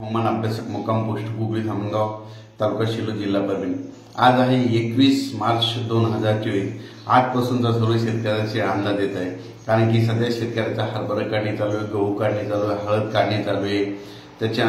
हवामान अभ्यासक मुक्काम पोस्ट हुगळी धामणगाव तालुका शिलो जिल्हा परभणी। आज आहे 21 मार्च 2024। आजपासूनचा सर्व शेतकऱ्यांचे अंदाज येत आहे, कारण की सध्या शेतकऱ्याचा हरभरा काढणी चालू आहे, गहू काढणी चालू आहे, हळद काढणी चालू आहे। त्याच्या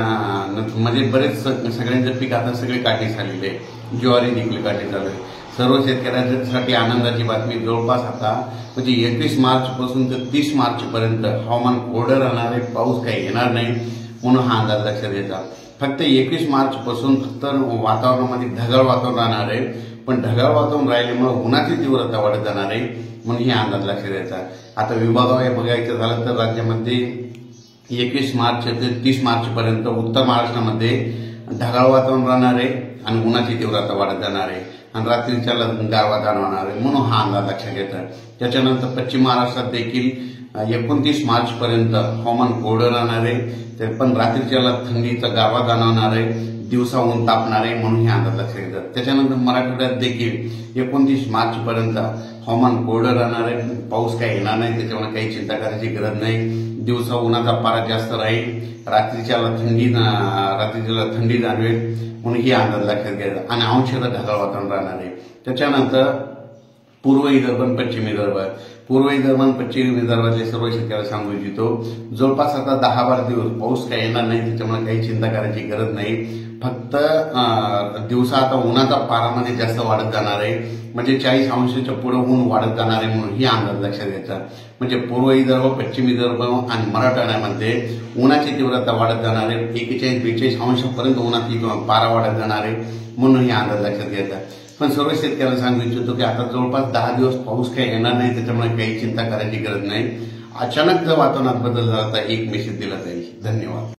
म्हणजे बरेच सगळ्यांचे पीक आता सगळे काढणी झालेले आहे, ज्वारी देखील काढणी चालू आहे। सर्व शेतकऱ्यांसाठी आनंदाची बातमी, जवळपास आता म्हणजे 21 मार्च पासून तर 30 मार्च पर्यंत हवामान कोरडं राहणार आहे, पाऊस काही येणार नाही म्हणून हा अंदाज लक्षात घ्यायचा। फक्त 21 मार्च पासून फक्त वातावरणामध्ये ढगाळ वातावरण राहणार आहे, पण ढगाळ वातावरण राहिल्यामुळे उन्हाची तीव्रता वाढत जाणार आहे म्हणून हे अंदाज लक्षात घ्यायचा। आता विभागावर बघायचं झालं तर राज्यामध्ये 21 मार्च ते 30 मार्च पर्यंत उत्तर महाराष्ट्रामध्ये ढगाळ वातावरण राहणार आहे आणि उन्हाची तीव्रता वाढत जाणार आहे आणि रात्रीच्या गारवा जाणवणार आहे म्हणून हा अंदाज लक्षात घ्यायचा। त्याच्यानंतर पश्चिम महाराष्ट्रात देखील 29 मार्च पर्यंत हवामान कोरडं राहणार आहे, ते पण रात्रीच्या थंडीचा गारवा जाणवणार आहे, दिवसा ऊन तापणार आहे म्हणून हे अंदाज लक्षात घ्यायचा। त्याच्यानंतर मराठवाड्यात देखील 29 मार्च पर्यंत हवामान कोरडं राहणार आहे, पाऊस काही येणार नाही, त्याच्यामुळे काही चिंता करायची गरज नाही। दिवसा उन्हाचा पारा जास्त राहील, रात्रीच्या थंडी जाणवेल म्हणून ही अंदाज लक्षात घ्यायचा आणि अंशतः ढगाळ वातावरण राहणार आहे। त्याच्यानंतर पूर्व विदर्भ आणि पश्चिम विदर्भ, पूर्व विदर्भ आणि पश्चिम विदर्भातले सर्व शेतकऱ्याला सांगू इच्छितो, जवळपास आता 10-12 दिवस पाऊस काही येणार नाही, त्याच्यामुळे काही चिंता करायची गरज नाही। फक्त दिवसा आता उन्हाचा पारामध्ये जास्त वाढत जाणार आहे, म्हणजे 40 अंशाच्या पुढे ऊन वाढत जाणार आहे म्हणून ही अंदाज लक्षात घ्यायचा। म्हणजे पूर्व विदर्भ, पश्चिम विदर्भ आणि मराठवाड्यामध्ये उन्हाची तीव्रता वाढत जाणार आहे, 41-42 अंशापर्यंत उन्हाची पारा वाढत जाणार आहे म्हणून ही अंदाज लक्षात घ्यायचा। पण सर्व शेतकऱ्याला सांगू इच्छितो की आता जवळपास 10 दिवस पाऊस काही येणार नाही, त्याच्यामुळे काही चिंता करायची गरज नाही। अचानक जर वातावरणात बदल झाला तर एक मेसेज दिला जाईल। धन्यवाद।